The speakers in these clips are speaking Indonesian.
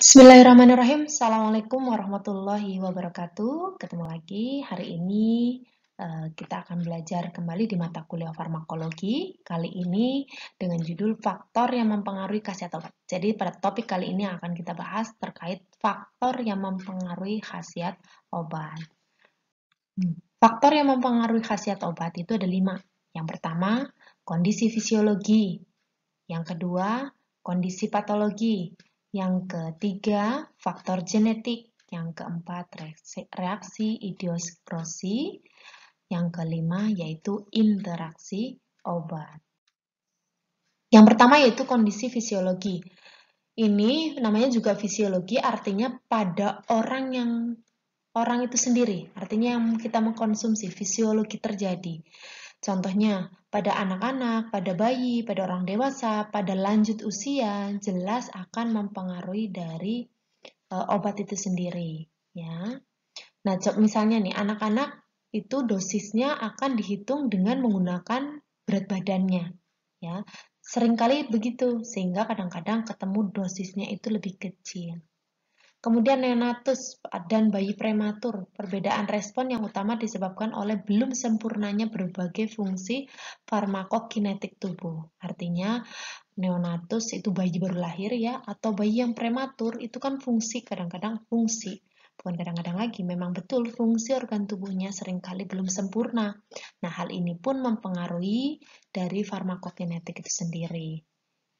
Bismillahirrahmanirrahim. Assalamualaikum warahmatullahi wabarakatuh. Ketemu lagi hari ini kita akan belajar kembali di mata kuliah farmakologi. Kali ini dengan judul faktor yang mempengaruhi khasiat obat. Jadi pada topik kali ini akan kita bahas terkait faktor yang mempengaruhi khasiat obat. Faktor yang mempengaruhi khasiat obat itu ada 5. Yang pertama, kondisi fisiologi. Yang kedua, kondisi patologi. Yang ketiga, faktor genetik. Yang keempat, reaksi idioskrasi. Yang kelima, yaitu interaksi obat. Yang pertama yaitu kondisi fisiologi. Ini namanya juga fisiologi, artinya pada orang itu sendiri. Artinya yang kita mengkonsumsi, fisiologi terjadi. Contohnya, pada anak-anak, pada bayi, pada orang dewasa, pada lanjut usia, jelas akan mempengaruhi dari obat itu sendiri. Ya. Nah, misalnya nih, anak-anak itu dosisnya akan dihitung dengan menggunakan berat badannya. Ya. Seringkali begitu, sehingga kadang-kadang ketemu dosisnya itu lebih kecil. Kemudian neonatus dan bayi prematur, perbedaan respon yang utama disebabkan oleh belum sempurnanya berbagai fungsi farmakokinetik tubuh. Artinya neonatus itu bayi baru lahir ya, atau bayi yang prematur itu kan fungsi, kadang-kadang fungsi. Bukan kadang-kadang lagi, memang betul fungsi organ tubuhnya seringkali belum sempurna. Nah, hal ini pun mempengaruhi dari farmakokinetik itu sendiri.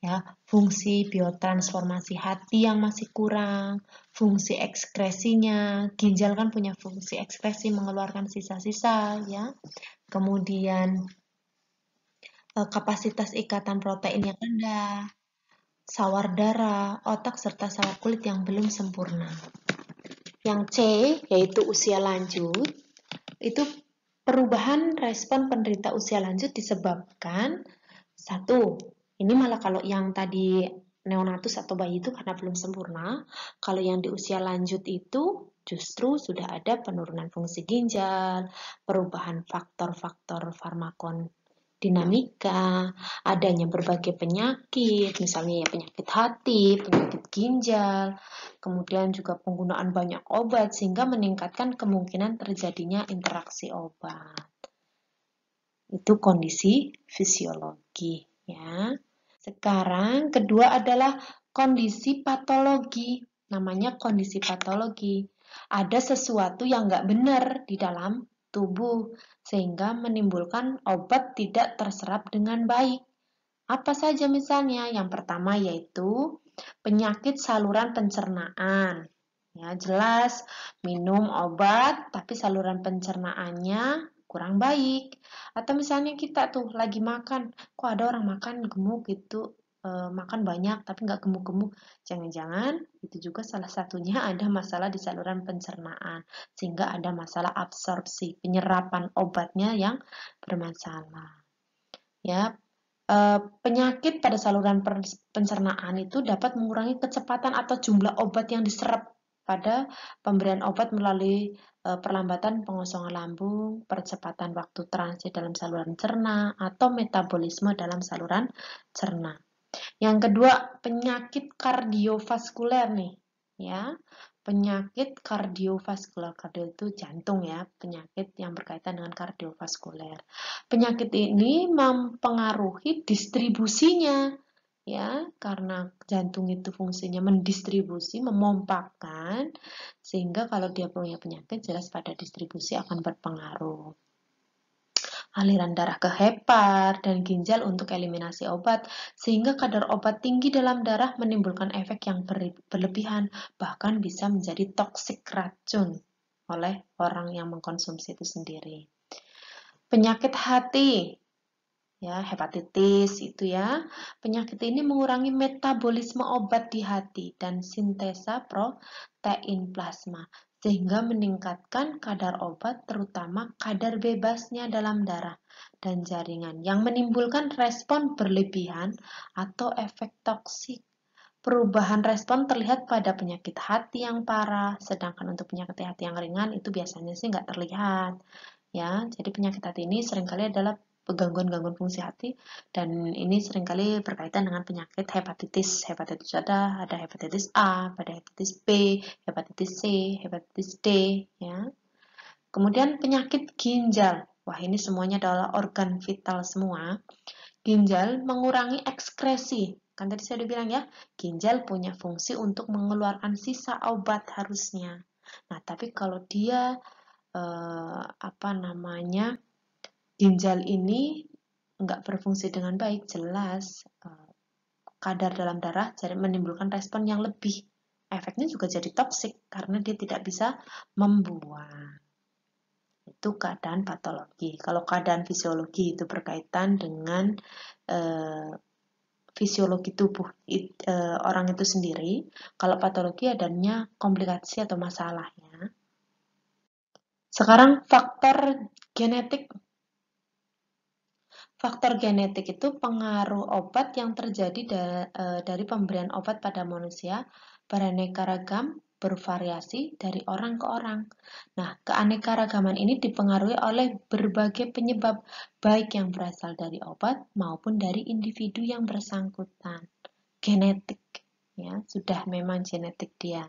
Ya, fungsi biotransformasi hati yang masih kurang, fungsi ekskresinya, ginjal kan punya fungsi ekskresi mengeluarkan sisa-sisa ya. Kemudian kapasitas ikatan protein yang rendah, sawar darah, otak serta sawar kulit yang belum sempurna. Yang C yaitu usia lanjut. Itu perubahan respon penderita usia lanjut disebabkan satu, ini malah kalau yang tadi neonatus atau bayi itu karena belum sempurna, kalau yang di usia lanjut itu justru sudah ada penurunan fungsi ginjal, perubahan faktor-faktor farmakon dinamika, adanya berbagai penyakit, misalnya ya penyakit hati, penyakit ginjal, kemudian juga penggunaan banyak obat sehingga meningkatkan kemungkinan terjadinya interaksi obat. Itu kondisi fisiologi ya. Sekarang kedua adalah kondisi patologi. Namanya kondisi patologi. Ada sesuatu yang nggak benar di dalam tubuh sehingga menimbulkan obat tidak terserap dengan baik. Apa saja misalnya? Yang pertama yaitu penyakit saluran pencernaan. Ya, jelas minum obat tapi saluran pencernaannya kurang baik. Atau misalnya kita tuh lagi makan, kok ada orang makan gemuk gitu, makan banyak tapi nggak gemuk-gemuk. Jangan-jangan itu juga salah satunya ada masalah di saluran pencernaan, sehingga ada masalah absorpsi, penyerapan obatnya yang bermasalah. Ya, penyakit pada saluran pencernaan itu dapat mengurangi kecepatan atau jumlah obat yang diserap pada pemberian obat melalui perlambatan pengosongan lambung, percepatan waktu transit dalam saluran cerna, atau metabolisme dalam saluran cerna. Yang kedua, penyakit kardiovaskuler nih, ya. Penyakit kardiovaskuler, kardio itu jantung ya, penyakit yang berkaitan dengan kardiovaskuler. Penyakit ini mempengaruhi distribusinya, ya, karena jantung itu fungsinya mendistribusi, memompakan, sehingga kalau dia punya penyakit jelas pada distribusi akan berpengaruh. Aliran darah ke hepar dan ginjal untuk eliminasi obat, sehingga kadar obat tinggi dalam darah menimbulkan efek yang berlebihan, bahkan bisa menjadi toksik racun oleh orang yang mengkonsumsi itu sendiri. Penyakit hati, ya, hepatitis itu ya. Penyakit ini mengurangi metabolisme obat di hati dan sintesa protein plasma sehingga meningkatkan kadar obat terutama kadar bebasnya dalam darah dan jaringan yang menimbulkan respon berlebihan atau efek toksik. Perubahan respon terlihat pada penyakit hati yang parah, sedangkan untuk penyakit hati yang ringan itu biasanya sih nggak terlihat. Ya, jadi penyakit hati ini seringkali adalah gangguan-gangguan fungsi hati, dan ini seringkali berkaitan dengan penyakit hepatitis. Hepatitis ada hepatitis A, ada hepatitis B, hepatitis C, hepatitis D, ya. Kemudian penyakit ginjal. Wah, ini semuanya adalah organ vital semua. Ginjal mengurangi ekskresi. Kan tadi saya udah bilang ya, ginjal punya fungsi untuk mengeluarkan sisa obat harusnya. Nah, tapi kalau dia ginjal ini nggak berfungsi dengan baik, jelas kadar dalam darah jadi menimbulkan respon yang lebih. Efeknya juga jadi toksik karena dia tidak bisa membuang. Itu keadaan patologi. Kalau keadaan fisiologi itu berkaitan dengan fisiologi tubuh orang itu sendiri. Kalau patologi adanya komplikasi atau masalahnya. Sekarang faktor genetik. Faktor genetik itu pengaruh obat yang terjadi dari pemberian obat pada manusia beraneka ragam, bervariasi dari orang ke orang. Nah, keanekaragaman ini dipengaruhi oleh berbagai penyebab, baik yang berasal dari obat maupun dari individu yang bersangkutan. Genetik, ya, sudah memang genetik dia.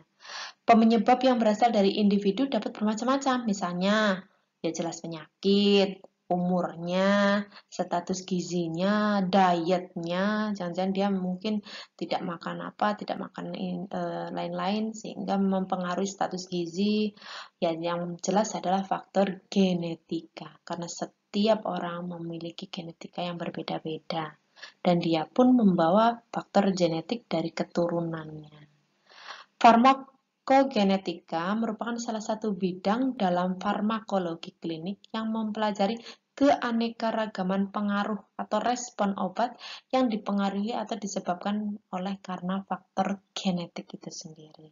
Penyebab yang berasal dari individu dapat bermacam-macam, misalnya, ya jelas penyakit, umurnya, status gizinya, dietnya, jangan-jangan dia mungkin tidak makan apa, tidak makan lain-lain sehingga mempengaruhi status gizi. Ya, yang jelas adalah faktor genetika karena setiap orang memiliki genetika yang berbeda-beda dan dia pun membawa faktor genetik dari keturunannya. Farmakogenetika merupakan salah satu bidang dalam farmakologi klinik yang mempelajari keanekaragaman pengaruh atau respon obat yang dipengaruhi atau disebabkan oleh karena faktor genetik itu sendiri.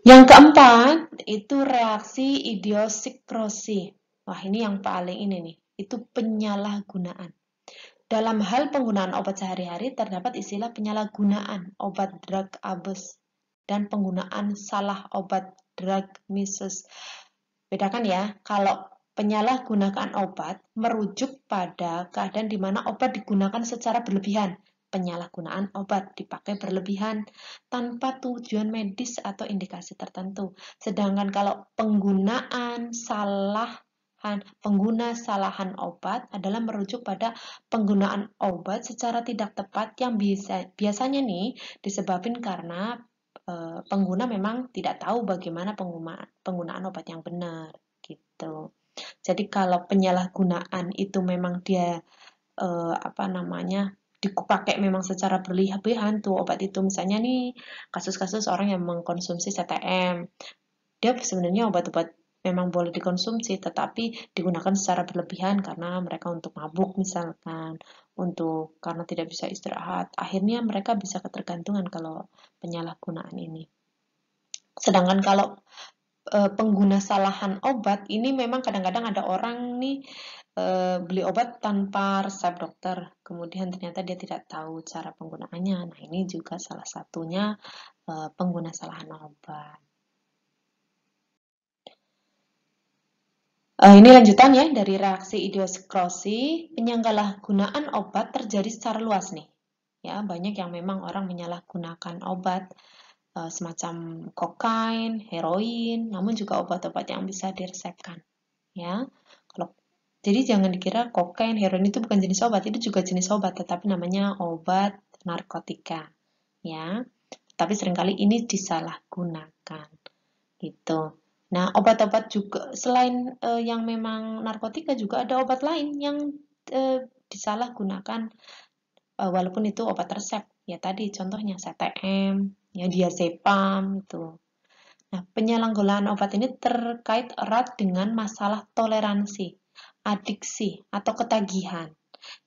Yang keempat, itu reaksi idiosikrosi. Wah, ini yang paling ini nih, itu penyalahgunaan. Dalam hal penggunaan obat sehari-hari terdapat istilah penyalahgunaan obat drug abuse dan penggunaan salah obat drug misuse. Bedakan ya, kalau penyalahgunaan obat merujuk pada keadaan di mana obat digunakan secara berlebihan. Penyalahgunaan obat dipakai berlebihan tanpa tujuan medis atau indikasi tertentu. Sedangkan kalau pengguna salahan obat adalah merujuk pada penggunaan obat secara tidak tepat yang biasanya nih disebabkan karena pengguna memang tidak tahu bagaimana penggunaan obat yang benar gitu. Jadi kalau penyalahgunaan itu memang dia dipakai memang secara berlebihan tuh obat itu, misalnya nih kasus-kasus orang yang mengkonsumsi CTM, dia sebenarnya obat-obat memang boleh dikonsumsi tetapi digunakan secara berlebihan karena mereka untuk mabuk misalkan, karena tidak bisa istirahat, akhirnya mereka bisa ketergantungan kalau penyalahgunaan ini. Sedangkan kalau pengguna salahan obat ini memang kadang-kadang ada orang nih beli obat tanpa resep dokter, kemudian ternyata dia tidak tahu cara penggunaannya. Nah, ini juga salah satunya pengguna salahan obat. Ini lanjutan ya dari reaksi idiosikrosi. Penyalahgunaan obat terjadi secara luas nih. Ya, banyak yang memang orang menyalahgunakan obat semacam kokain, heroin, namun juga obat-obat yang bisa diresepkan. Ya, jadi jangan dikira kokain, heroin itu bukan jenis obat, itu juga jenis obat, tetapi namanya obat narkotika. Ya, tapi seringkali ini disalahgunakan. Gitu. Nah, obat-obat juga selain yang memang narkotika juga ada obat lain yang disalahgunakan walaupun itu obat resep. Ya tadi contohnya CTM, ya diazepam itu. Nah, penyalahgunaan obat ini terkait erat dengan masalah toleransi, adiksi, atau ketagihan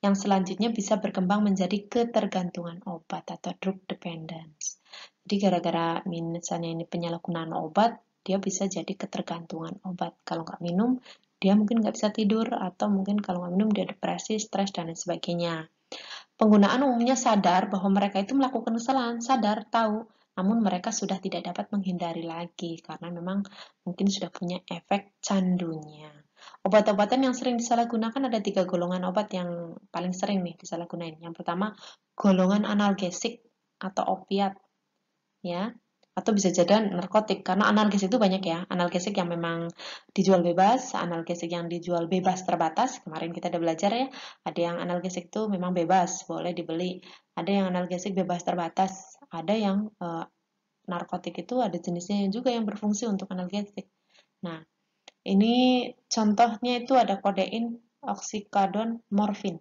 yang selanjutnya bisa berkembang menjadi ketergantungan obat atau drug dependence. Jadi gara-gara misalnya ini penyalahgunaan obat, dia bisa jadi ketergantungan obat. Kalau nggak minum, dia mungkin nggak bisa tidur, atau mungkin kalau nggak minum dia depresi, stres, dan lain sebagainya. Penggunaan umumnya sadar bahwa mereka itu melakukan kesalahan, sadar, tahu, namun mereka sudah tidak dapat menghindari lagi karena memang mungkin sudah punya efek candunya. Obat-obatan yang sering disalahgunakan ada 3 golongan obat yang paling sering nih disalahgunain. Yang pertama, golongan analgesik atau opiat, ya, atau bisa jadi narkotik karena analgesik itu banyak ya. Analgesik yang memang dijual bebas, analgesik yang dijual bebas terbatas. Kemarin kita udah belajar ya, ada yang analgesik itu memang bebas, boleh dibeli. Ada yang analgesik bebas terbatas, ada yang narkotik itu ada jenisnya juga yang berfungsi untuk analgesik. Nah, ini contohnya itu ada kodein, oksikadon, morfin.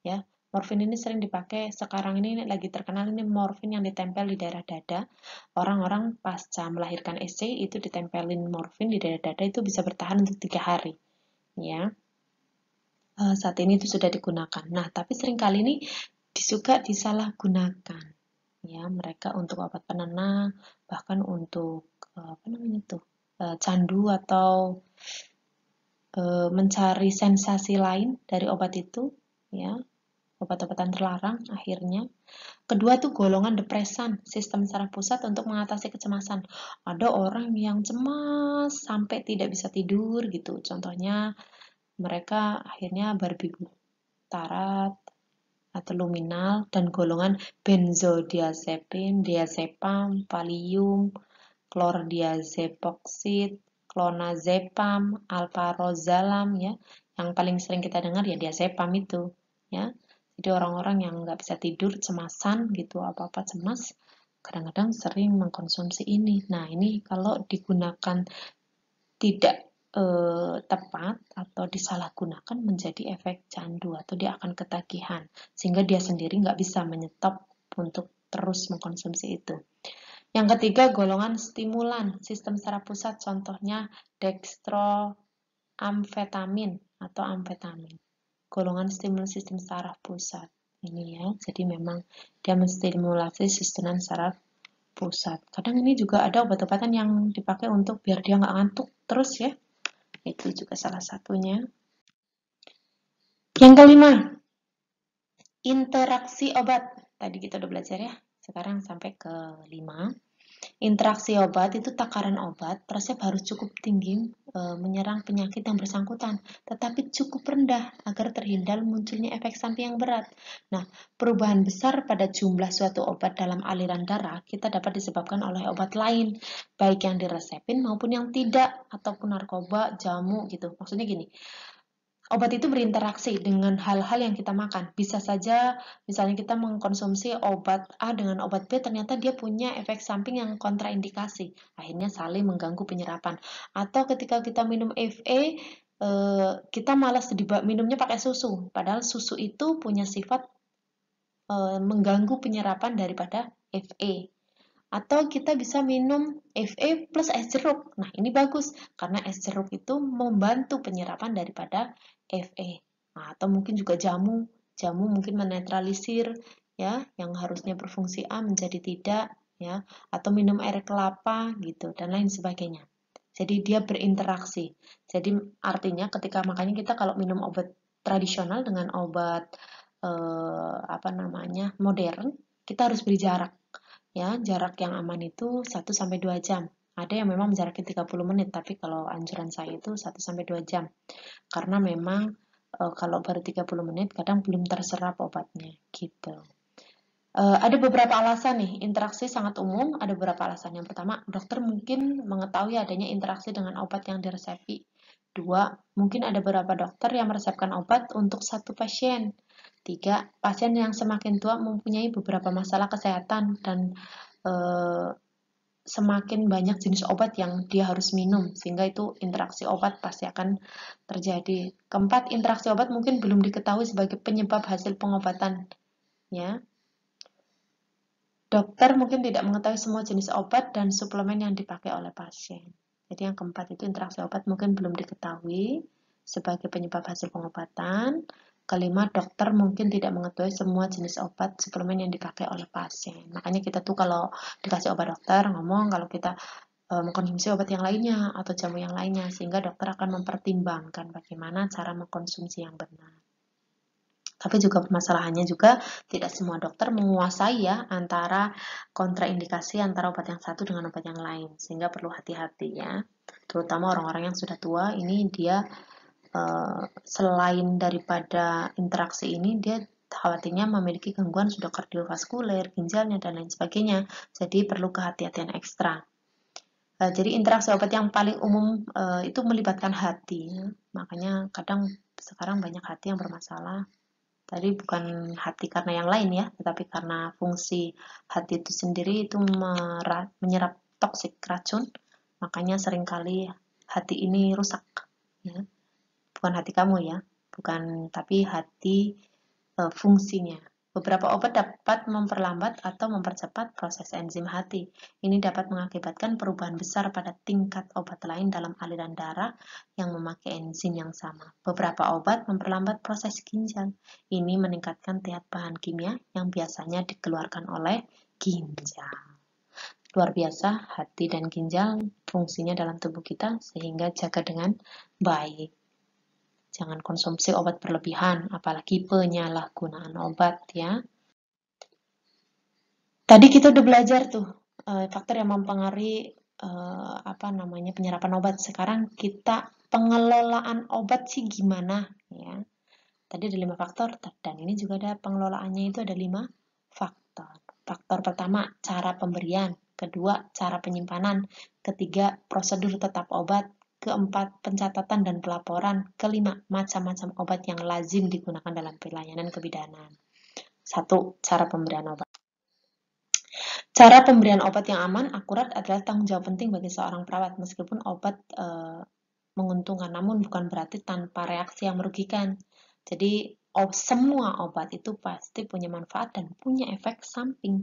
Ya, morfin ini sering dipakai sekarang ini lagi terkenal ini morfin yang ditempel di daerah dada. Orang-orang pasca melahirkan SC itu ditempelin morfin di daerah dada itu bisa bertahan untuk 3 hari. Ya, saat ini itu sudah digunakan. Nah, tapi seringkali ini juga disalahgunakan. Ya, mereka untuk obat penenang, bahkan untuk apa namanya tuh candu atau mencari sensasi lain dari obat itu, ya, obat-obatan terlarang akhirnya. Kedua tuh golongan depresan, sistem saraf pusat untuk mengatasi kecemasan. Ada orang yang cemas sampai tidak bisa tidur gitu. Contohnya mereka akhirnya barbituraat atau luminal dan golongan benzodiazepin, diazepam, valium, chlordiazepoksid, clonazepam, alprazolam ya. Yang paling sering kita dengar ya diazepam itu ya. Jadi orang-orang yang nggak bisa tidur, cemasan gitu, apa-apa cemas, kadang-kadang sering mengkonsumsi ini. Nah, ini kalau digunakan tidak tepat atau disalahgunakan menjadi efek candu atau dia akan ketagihan sehingga dia sendiri nggak bisa menyetop untuk terus mengkonsumsi itu. Yang ketiga, golongan stimulan sistem saraf pusat, contohnya dextroamfetamin atau amfetamin. Golongan stimulus sistem saraf pusat. Ini ya, jadi memang dia menstimulasi sistem saraf pusat. Kadang ini juga ada obat-obatan yang dipakai untuk biar dia nggak ngantuk terus ya. Itu juga salah satunya. Yang kelima, interaksi obat. Tadi kita udah belajar ya. Sekarang sampai ke 5. Interaksi obat itu takaran obat resep harus cukup tinggi menyerang penyakit yang bersangkutan, tetapi cukup rendah agar terhindar munculnya efek samping yang berat. Nah, perubahan besar pada jumlah suatu obat dalam aliran darah kita dapat disebabkan oleh obat lain, baik yang diresepin maupun yang tidak, ataupun narkoba, jamu gitu. Maksudnya gini, obat itu berinteraksi dengan hal-hal yang kita makan. Bisa saja misalnya kita mengkonsumsi obat A dengan obat B, ternyata dia punya efek samping yang kontraindikasi. Akhirnya saling mengganggu penyerapan. Atau ketika kita minum FA, kita malas minumnya pakai susu. Padahal susu itu punya sifat mengganggu penyerapan daripada FA. Atau kita bisa minum FA plus es jeruk. Nah, ini bagus karena es jeruk itu membantu penyerapan daripada FA. Nah, atau mungkin juga jamu. Jamu mungkin menetralisir ya yang harusnya berfungsi A menjadi tidak ya, atau minum air kelapa gitu dan lain sebagainya. Jadi dia berinteraksi. Jadi artinya ketika makanya kita kalau minum obat tradisional dengan obat apa namanya modern, kita harus beri jarak. Ya, jarak yang aman itu 1-2 jam. Ada yang memang jaraknya 30 menit, tapi kalau anjuran saya itu 1-2 jam. Karena memang kalau baru 30 menit kadang belum terserap obatnya gitu. Ada beberapa alasan nih, interaksi sangat umum, ada beberapa alasan. Yang pertama, dokter mungkin mengetahui adanya interaksi dengan obat yang diresepi. 2, mungkin ada beberapa dokter yang meresepkan obat untuk satu pasien. 3, pasien yang semakin tua mempunyai beberapa masalah kesehatan dan semakin banyak jenis obat yang dia harus minum, sehingga itu interaksi obat pasti akan terjadi. Keempat, interaksi obat mungkin belum diketahui sebagai penyebab hasil pengobatan. Ya, dokter mungkin tidak mengetahui semua jenis obat dan suplemen yang dipakai oleh pasien. Jadi yang keempat itu interaksi obat mungkin belum diketahui sebagai penyebab hasil pengobatan. Kelima, dokter mungkin tidak mengetahui semua jenis obat suplemen yang dipakai oleh pasien. Makanya kita tuh kalau dikasih obat dokter ngomong kalau kita mengkonsumsi obat yang lainnya atau jamu yang lainnya, sehingga dokter akan mempertimbangkan bagaimana cara mengkonsumsi yang benar. Tapi juga permasalahannya juga tidak semua dokter menguasai ya antara kontraindikasi antara obat yang satu dengan obat yang lain, sehingga perlu hati-hati ya. Terutama orang-orang yang sudah tua, ini dia selain daripada interaksi ini, dia khawatirnya memiliki gangguan sudah kardiovaskuler, ginjalnya, dan lain sebagainya. Jadi perlu kehati-hatian ekstra. Jadi interaksi obat yang paling umum itu melibatkan hati. Makanya kadang sekarang banyak hati yang bermasalah. Tadi bukan hati karena yang lain ya, tetapi karena fungsi hati itu sendiri itu menyerap toksik racun. Makanya seringkali hati ini rusak. Ya. Bukan hati kamu ya, bukan, tapi hati fungsinya. Beberapa obat dapat memperlambat atau mempercepat proses enzim hati. Ini dapat mengakibatkan perubahan besar pada tingkat obat lain dalam aliran darah yang memakai enzim yang sama. Beberapa obat memperlambat proses ginjal. Ini meningkatkan tingkat bahan kimia yang biasanya dikeluarkan oleh ginjal. Luar biasa, hati dan ginjal fungsinya dalam tubuh kita, sehingga jaga dengan baik. Jangan konsumsi obat berlebihan, apalagi penyalahgunaan obat ya. Tadi kita udah belajar tuh faktor yang mempengaruhi penyerapan obat. Sekarang kita pengelolaan obat sih gimana ya. Tadi ada 5 faktor dan ini juga ada pengelolaannya, itu ada 5 faktor. Faktor pertama, cara pemberian. Kedua, cara penyimpanan. Ketiga, prosedur tetap obat. Keempat, pencatatan dan pelaporan. Kelima, macam-macam obat yang lazim digunakan dalam pelayanan kebidanan. 1. Cara pemberian obat. Cara pemberian obat yang aman, akurat adalah tanggung jawab penting bagi seorang perawat. Meskipun obat menguntungkan, namun bukan berarti tanpa reaksi yang merugikan. Jadi semua obat itu pasti punya manfaat dan punya efek samping.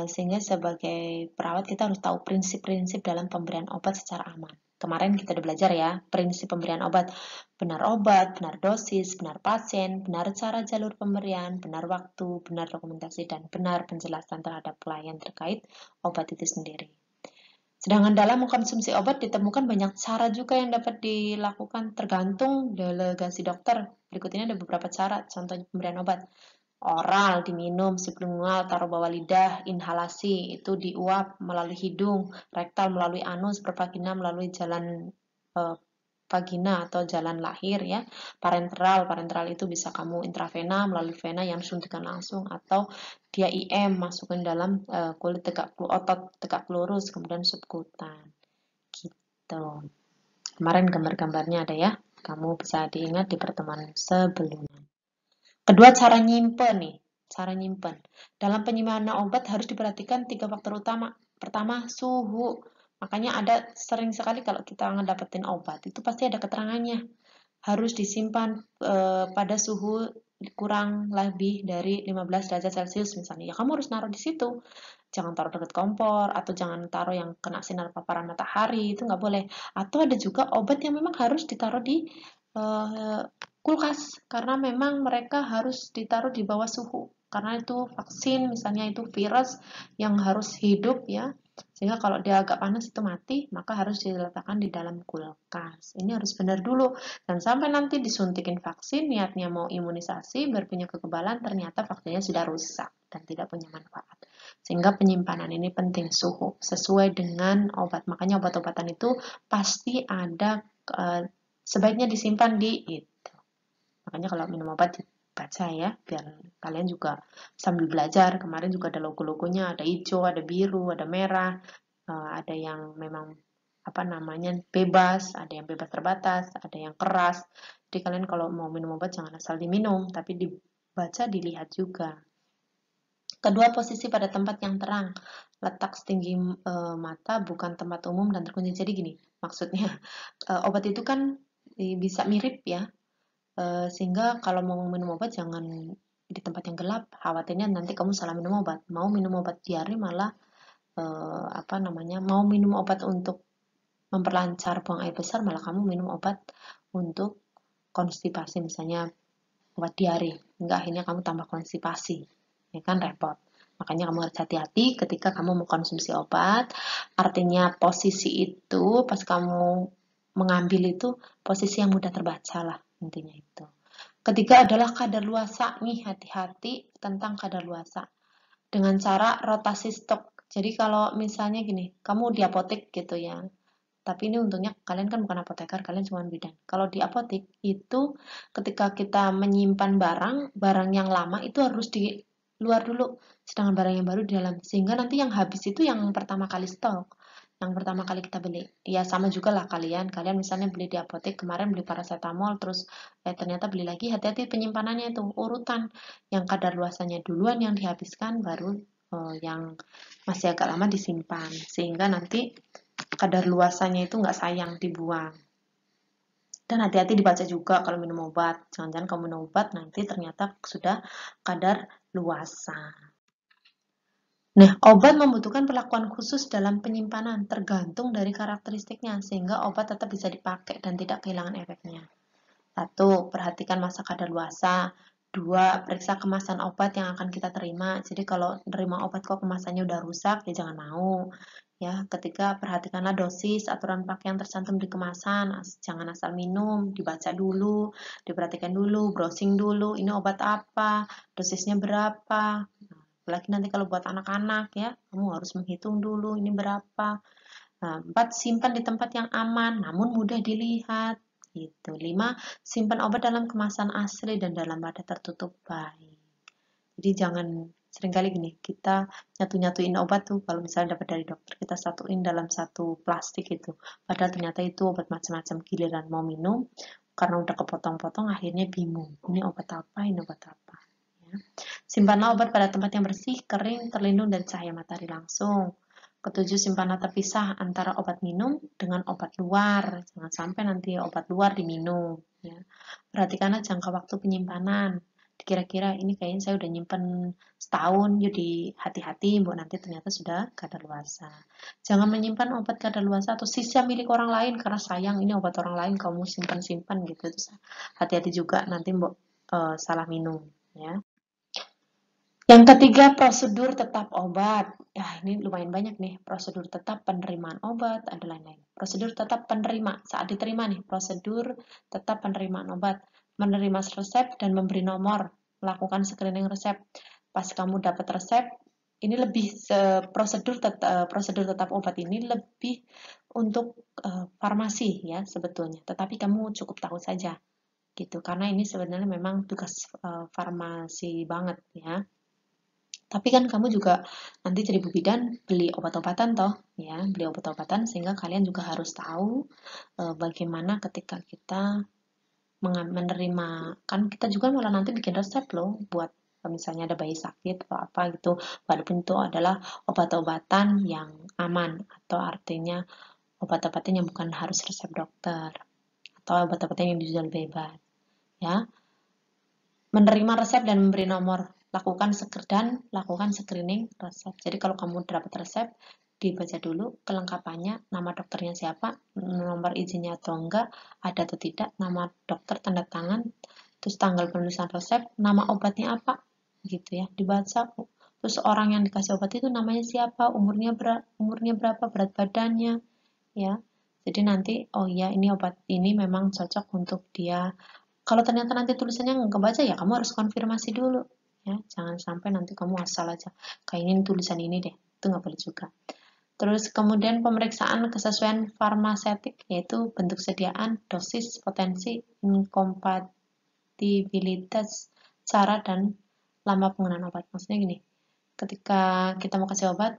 Sehingga sebagai perawat kita harus tahu prinsip-prinsip dalam pemberian obat secara aman. Kemarin kita udah belajar ya, prinsip pemberian obat. Benar obat, benar dosis, benar pasien, benar cara jalur pemberian, benar waktu, benar dokumentasi, dan benar penjelasan terhadap klien terkait obat itu sendiri. Sedangkan dalam mengkonsumsi obat ditemukan banyak cara juga yang dapat dilakukan tergantung delegasi dokter. Berikut ini ada beberapa cara, contohnya pemberian obat. Oral, diminum, sublingual, taruh bawah lidah, inhalasi, itu diuap melalui hidung, rektal melalui anus, pervagina melalui jalan vagina atau jalan lahir ya. Parenteral itu bisa kamu intravena melalui vena yang suntikan langsung, atau dia IM masukin dalam kulit otot tegak lurus, kemudian subkutan. Gitu. Kemarin gambar-gambarnya ada ya. Kamu bisa diingat di pertemuan sebelumnya. Kedua, cara nyimpen nih. Cara nyimpen. Dalam penyimpanan obat harus diperhatikan 3 faktor utama. Pertama, suhu. Makanya ada sering sekali kalau kita ngedapetin obat, itu pasti ada keterangannya. Harus disimpan pada suhu kurang lebih dari 15 derajat Celcius misalnya. Ya kamu harus naruh di situ. Jangan taruh dekat kompor, atau jangan taruh yang kena sinar paparan matahari, itu nggak boleh. Atau ada juga obat yang memang harus ditaruh di kulkas, karena memang mereka harus ditaruh di bawah suhu, karena itu vaksin misalnya, itu virus yang harus hidup ya, sehingga kalau dia agak panas itu mati, maka harus diletakkan di dalam kulkas. Ini harus benar dulu, dan sampai nanti disuntikin vaksin, niatnya mau imunisasi, berpunya kekebalan, ternyata vaksinnya sudah rusak dan tidak punya manfaat. Sehingga penyimpanan ini penting, suhu sesuai dengan obat. Makanya obat-obatan itu pasti ada sebaiknya disimpan di itu. Makanya kalau minum obat dibaca ya, biar kalian juga sambil belajar. Kemarin juga ada logo-logonya, ada hijau, ada biru, ada merah, ada yang memang bebas, ada yang bebas terbatas, ada yang keras. Jadi kalian kalau mau minum obat jangan asal diminum, tapi dibaca, dilihat juga. Kedua, posisi pada tempat yang terang. Letak setinggi mata, bukan tempat umum dan terkunci. Jadi gini, maksudnya obat itu kan bisa mirip ya, sehingga kalau mau minum obat jangan di tempat yang gelap, khawatirnya nanti kamu salah minum obat. Mau minum obat diare malah mau minum obat untuk memperlancar buang air besar, malah kamu minum obat untuk konstipasi, misalnya obat diare, hingga akhirnya kamu tambah konstipasi, ya kan, repot. Makanya kamu harus hati-hati ketika kamu mengkonsumsi obat. Artinya posisi itu pas kamu mengambil itu posisi yang mudah terbaca lah, intinya itu. Ketiga adalah kadaluarsa. Nih, hati-hati tentang kadaluarsa dengan cara rotasi stok. Jadi kalau misalnya gini, kamu di apotek gitu ya, Tapi ini untungnya kalian kan bukan apoteker, kalian cuma bidan. Kalau di apotek itu ketika kita menyimpan barang yang lama itu harus di luar dulu, sedangkan barang yang baru di dalam. Sehingga nanti yang habis itu yang pertama kali stok, yang pertama kali kita beli. Ya sama juga lah kalian misalnya beli di apotek, kemarin beli paracetamol, terus ternyata beli lagi, hati-hati penyimpanannya itu, urutan. Yang kadaluarsanya duluan yang dihabiskan, baru yang masih agak lama disimpan. Sehingga nanti kadaluarsanya itu nggak sayang dibuang. Dan hati-hati dibaca juga kalau minum obat. Jangan-jangan kamu minum obat nanti ternyata sudah kadar luasa. Nah, obat membutuhkan perlakuan khusus dalam penyimpanan, tergantung dari karakteristiknya, sehingga obat tetap bisa dipakai dan tidak kehilangan efeknya. 1. Perhatikan masa kadaluarsa. 2. Periksa kemasan obat yang akan kita terima. Jadi kalau terima obat kok kemasannya udah rusak, ya jangan mau. Ya, ketiga, perhatikanlah dosis, aturan pakai yang tercantum di kemasan. Jangan asal minum, dibaca dulu, diperhatikan dulu, browsing dulu, ini obat apa, dosisnya berapa. Nah, apalagi nanti kalau buat anak-anak ya, kamu harus menghitung dulu ini berapa. Nah, 4. Simpan di tempat yang aman, namun mudah dilihat. Gitu. 5. Simpan obat dalam kemasan asli dan dalam wadah tertutup baik. Jadi jangan seringkali gini, kita nyatu-nyatuin obat tuh kalau misalnya dapat dari dokter, kita satuin dalam satu plastik itu. Padahal ternyata itu obat macam-macam, giliran mau minum karena udah kepotong-potong akhirnya bingung. Ini obat apa, ini obat apa. Ya. Simpanlah obat pada tempat yang bersih, kering, terlindung dari cahaya matahari langsung. Ketujuh, simpanlah terpisah antara obat minum dengan obat luar. Jangan sampai nanti obat luar diminum. Ya. Perhatikanlah jangka waktu penyimpanan. Kira-kira ini kayaknya saya udah nyimpen setahun, jadi hati-hati, mbok nanti ternyata sudah kadaluarsa. Jangan menyimpan obat kadaluarsa atau sisa milik orang lain karena sayang ini obat orang lain kamu simpan-simpan gitu. Hati-hati juga nanti mbok salah minum ya. Yang ketiga, prosedur tetap obat. Ya, ini lumayan banyak nih. Prosedur tetap penerimaan obat, ada lain-lain. Prosedur tetap penerima. Saat diterima nih, prosedur tetap penerimaan obat. Menerima resep dan memberi nomor. Melakukan screening resep. Pas kamu dapat resep, ini lebih prosedur tetap obat ini lebih untuk farmasi ya sebetulnya. Tetapi kamu cukup tahu saja gitu. Karena ini sebenarnya memang tugas farmasi banget ya. Tapi kan kamu juga nanti jadi bu bidan beli obat-obatan toh, ya, beli obat-obatan sehingga kalian juga harus tahu bagaimana ketika kita menerima, kan kita juga malah nanti bikin resep loh buat misalnya ada bayi sakit atau apa gitu, walaupun itu adalah obat-obatan yang aman atau artinya obat-obatan yang bukan harus resep dokter atau obat-obatan yang dijual bebas, ya. Menerima resep dan memberi nomor, lakukan screening resep. Jadi kalau kamu dapat resep, dibaca dulu kelengkapannya, nama dokternya siapa, nomor izinnya atau enggak, ada atau tidak, nama dokter, tanda tangan, terus tanggal penulisan resep, nama obatnya apa, gitu ya, dibaca. Terus orang yang dikasih obat itu namanya siapa, umurnya berapa, berat badannya, ya. Jadi nanti, oh iya ini obat ini memang cocok untuk dia. Kalau ternyata nanti tulisannya nggak kebaca ya kamu harus konfirmasi dulu ya, jangan sampai nanti kamu asal aja kayak ini tulisan ini deh, itu nggak boleh juga. Terus kemudian pemeriksaan kesesuaian farmasetik, yaitu bentuk sediaan, dosis, potensi, inkompatibilitas, cara dan lama penggunaan obat. Maksudnya gini, ketika kita mau kasih obat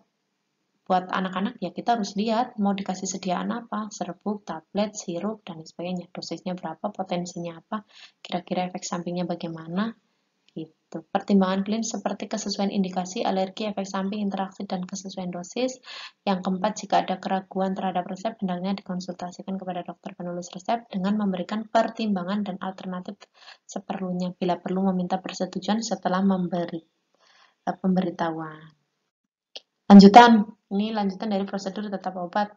buat anak-anak ya kita harus lihat mau dikasih sediaan apa, serbuk, tablet, sirup, dan sebagainya, dosisnya berapa, potensinya apa, kira-kira efek sampingnya bagaimana, gitu. Pertimbangan klinis seperti kesesuaian indikasi, alergi, efek samping, interaksi, dan kesesuaian dosis. Yang keempat, jika ada keraguan terhadap resep, hendaknya dikonsultasikan kepada dokter penulis resep dengan memberikan pertimbangan dan alternatif seperlunya, bila perlu meminta persetujuan setelah memberi pemberitahuan. Ini lanjutan dari prosedur tetap obat.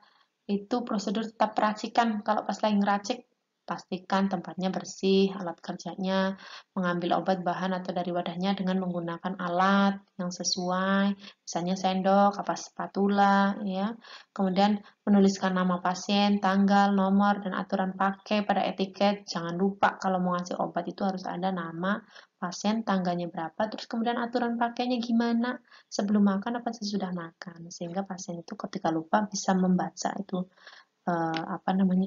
Itu prosedur tetap peracikan. Kalau pas lagi ngeracik, pastikan tempatnya bersih, alat kerjanya, mengambil obat bahan atau dari wadahnya dengan menggunakan alat yang sesuai, misalnya sendok, apa spatula, ya. Kemudian menuliskan nama pasien, tanggal, nomor, dan aturan pakai pada etiket. Jangan lupa kalau mau ngasih obat itu harus ada nama pasien, tanggalnya berapa, terus kemudian aturan pakainya gimana, sebelum makan apa sesudah makan, sehingga pasien itu ketika lupa bisa membaca itu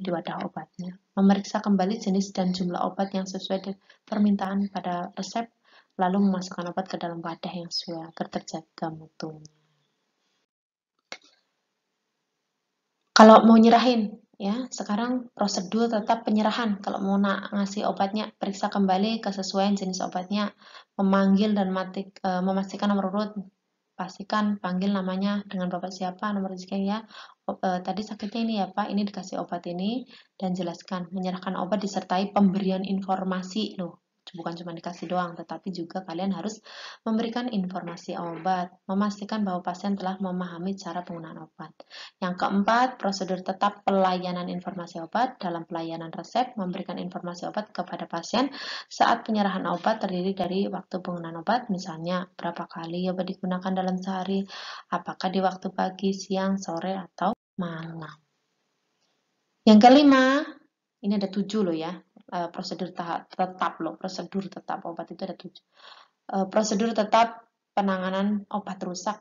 di wadah obatnya. Memeriksa kembali jenis dan jumlah obat yang sesuai dengan permintaan pada resep, lalu memasukkan obat ke dalam wadah yang sesuai agar terjaga mutunya. Kalau mau nyerahin, ya sekarang prosedur tetap penyerahan. Kalau mau ngasih obatnya, periksa kembali kesesuaian jenis obatnya, memanggil dan memastikan nomor urut, pastikan panggil namanya dengan bapak siapa, nomor rezekinya ya. Tadi sakitnya ini ya Pak, ini dikasih obat ini, dan jelaskan. Menyerahkan obat disertai pemberian informasi loh. Bukan cuma dikasih doang, tetapi juga kalian harus memberikan informasi obat, memastikan bahwa pasien telah memahami cara penggunaan obat. Yang keempat, prosedur tetap pelayanan informasi obat. Dalam pelayanan resep, memberikan informasi obat kepada pasien saat penyerahan obat terdiri dari waktu penggunaan obat, misalnya berapa kali obat digunakan dalam sehari, apakah di waktu pagi, siang, sore, atau malam. Yang kelima, ini ada 7 loh ya, prosedur tetap loh, prosedur tetap obat itu ada 7. Prosedur tetap penanganan obat rusak,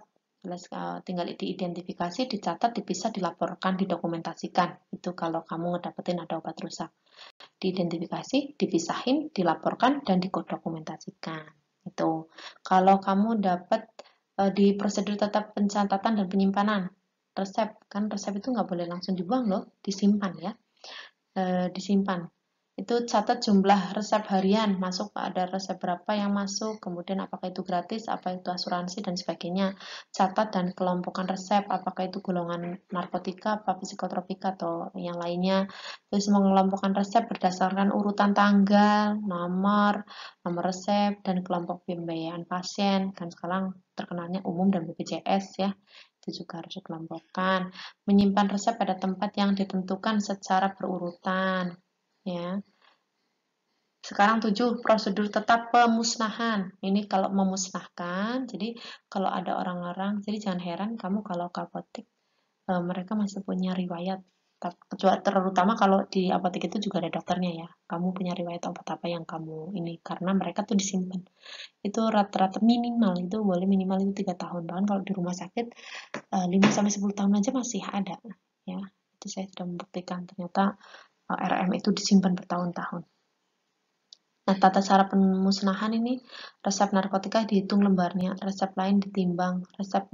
tinggal diidentifikasi, dicatat, dipisah, dilaporkan, didokumentasikan. Itu kalau kamu ngedapetin ada obat rusak. Diidentifikasi, dipisahin, dilaporkan, dan didokumentasikan. Itu. Kalau kamu dapat di prosedur tetap pencatatan dan penyimpanan resep, kan resep itu nggak boleh langsung dibuang loh, disimpan ya. Disimpan. Itu catat jumlah resep harian, masuk ada resep berapa yang masuk, kemudian apakah itu gratis, apa itu asuransi, dan sebagainya. Catat dan kelompokkan resep, apakah itu golongan narkotika, apa psikotropika, atau yang lainnya. Terus mengelompokkan resep berdasarkan urutan tanggal, nomor resep, dan kelompok pembiayaan pasien. Kan sekarang terkenalnya umum dan BPJS ya. Itu juga harus dikelompokkan. Menyimpan resep pada tempat yang ditentukan secara berurutan. Ya. Sekarang 7, prosedur tetap pemusnahan. Ini kalau memusnahkan, jadi kalau ada orang-orang, jadi jangan heran kamu kalau ke apotek, mereka masih punya riwayat. Terutama kalau di apotek itu juga ada dokternya ya. Kamu punya riwayat obat apa yang kamu ini, karena mereka tuh disimpan. Itu rata-rata minimal, itu boleh minimal itu 3 tahun. Bahkan kalau di rumah sakit 5-10 tahun aja masih ada. Ya, itu saya sudah membuktikan ternyata RM itu disimpan bertahun-tahun. Nah, tata cara pemusnahan ini, resep narkotika dihitung lembarnya, resep lain ditimbang, resep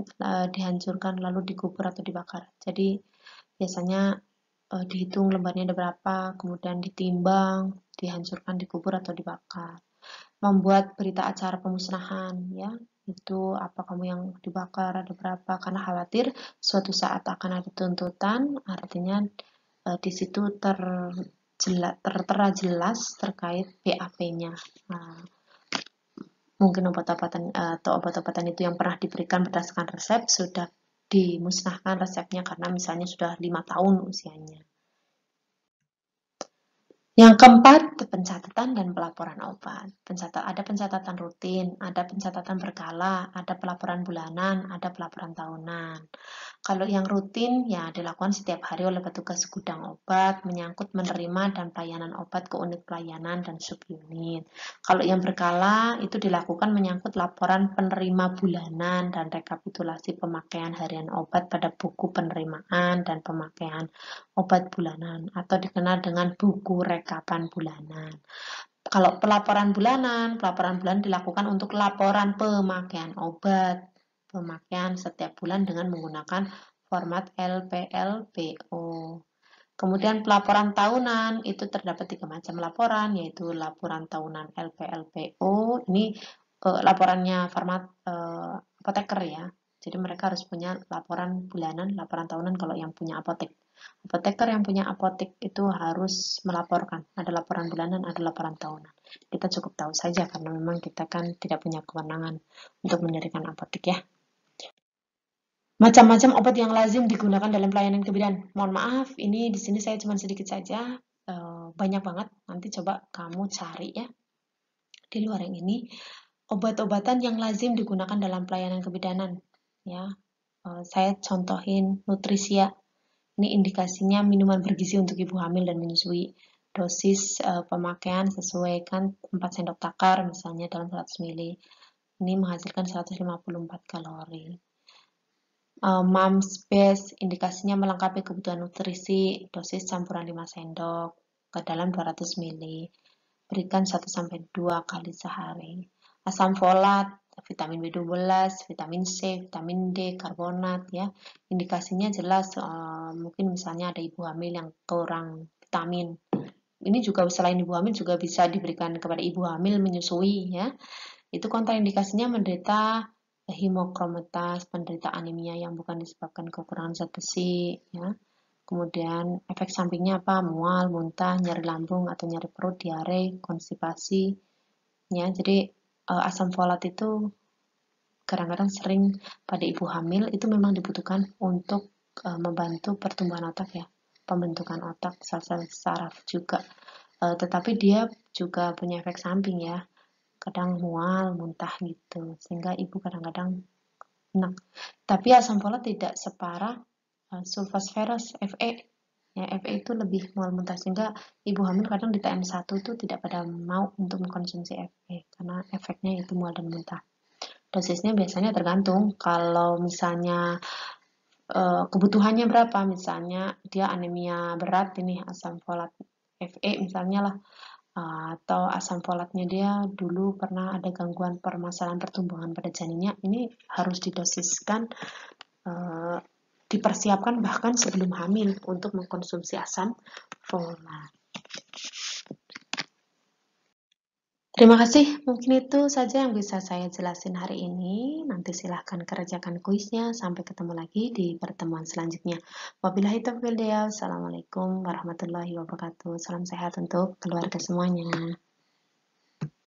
dihancurkan lalu dikubur atau dibakar. Jadi biasanya dihitung lembarnya ada berapa, kemudian ditimbang, dihancurkan, dikubur atau dibakar. Membuat berita acara pemusnahan ya, itu apa kamu yang dibakar, ada berapa, karena khawatir suatu saat akan ada tuntutan, artinya di situ tertera jelas terkait BAP-nya. Nah, mungkin obat-obatan itu yang pernah diberikan berdasarkan resep sudah dimusnahkan resepnya karena misalnya sudah 5 tahun usianya. Yang keempat, pencatatan dan pelaporan obat. Ada pencatatan rutin, ada pencatatan berkala, ada pelaporan bulanan, ada pelaporan tahunan. Kalau yang rutin, ya dilakukan setiap hari oleh petugas gudang obat, menyangkut menerima dan pelayanan obat ke unit pelayanan dan subunit. Kalau yang berkala, itu dilakukan menyangkut laporan penerima bulanan dan rekapitulasi pemakaian harian obat pada buku penerimaan dan pemakaian obat bulanan, atau dikenal dengan buku rekapan bulanan. Kalau pelaporan bulanan dilakukan untuk laporan pemakaian obat, pemakaian setiap bulan dengan menggunakan format LPLPO. Kemudian pelaporan tahunan itu terdapat 3 macam laporan, yaitu laporan tahunan LPLPO. Ini laporannya format apoteker ya. Jadi mereka harus punya laporan bulanan, laporan tahunan kalau yang punya apotek. Apoteker yang punya apotek itu harus melaporkan. Ada laporan bulanan, ada laporan tahunan. Kita cukup tahu saja karena memang kita kan tidak punya kewenangan untuk mendirikan apotek ya. Macam-macam obat yang lazim digunakan dalam pelayanan kebidanan. Mohon maaf, ini di sini saya cuma sedikit saja, banyak banget. Nanti coba kamu cari ya. Di luar yang ini, obat-obatan yang lazim digunakan dalam pelayanan kebidanan. Ya, saya contohin Nutrisia. Ini indikasinya minuman bergizi untuk ibu hamil dan menyusui. Dosis pemakaian sesuaikan 4 sendok takar misalnya dalam 100 ml. Ini menghasilkan 154 kalori. Mams Base, indikasinya melengkapi kebutuhan nutrisi, dosis campuran 5 sendok ke dalam 200 ml. Berikan 1-2 kali sehari. Asam folat, vitamin B12, vitamin C, vitamin D, karbonat ya. Indikasinya jelas mungkin misalnya ada ibu hamil yang kurang vitamin. Ini juga selain ibu hamil juga bisa diberikan kepada ibu hamil menyusui ya. Itu kontraindikasinya menderita hemokromatas, penderita anemia yang bukan disebabkan kekurangan zat besi ya. Kemudian efek sampingnya apa? Mual, muntah, nyeri lambung atau nyeri perut, diare, konstipasi. Ya, jadi asam folat itu kadang-kadang sering pada ibu hamil itu memang dibutuhkan untuk membantu pertumbuhan otak ya, pembentukan otak, sel-sel saraf juga. Tetapi dia juga punya efek samping ya, kadang mual, muntah gitu, sehingga ibu kadang-kadang enak. Tapi asam folat tidak separah sulfosferas Fe. Ya, Fe itu lebih mual muntah sehingga ibu hamil kadang di TM1 itu tidak pada mau untuk mengkonsumsi Fe karena efeknya itu mual dan muntah. Dosisnya biasanya tergantung kalau misalnya kebutuhannya berapa, misalnya dia anemia berat ini asam folat Fe misalnya lah, atau asam folatnya dia dulu pernah ada gangguan permasalahan pertumbuhan pada janinnya, ini harus didosiskan, dipersiapkan bahkan sebelum hamil untuk mengkonsumsi asam folat. Terima kasih, mungkin itu saja yang bisa saya jelasin hari ini. Nanti silahkan kerjakan kuisnya. Sampai ketemu lagi di pertemuan selanjutnya. Wabillahi taufiq wal hidayah. Assalamualaikum warahmatullahi wabarakatuh. Salam sehat untuk keluarga semuanya.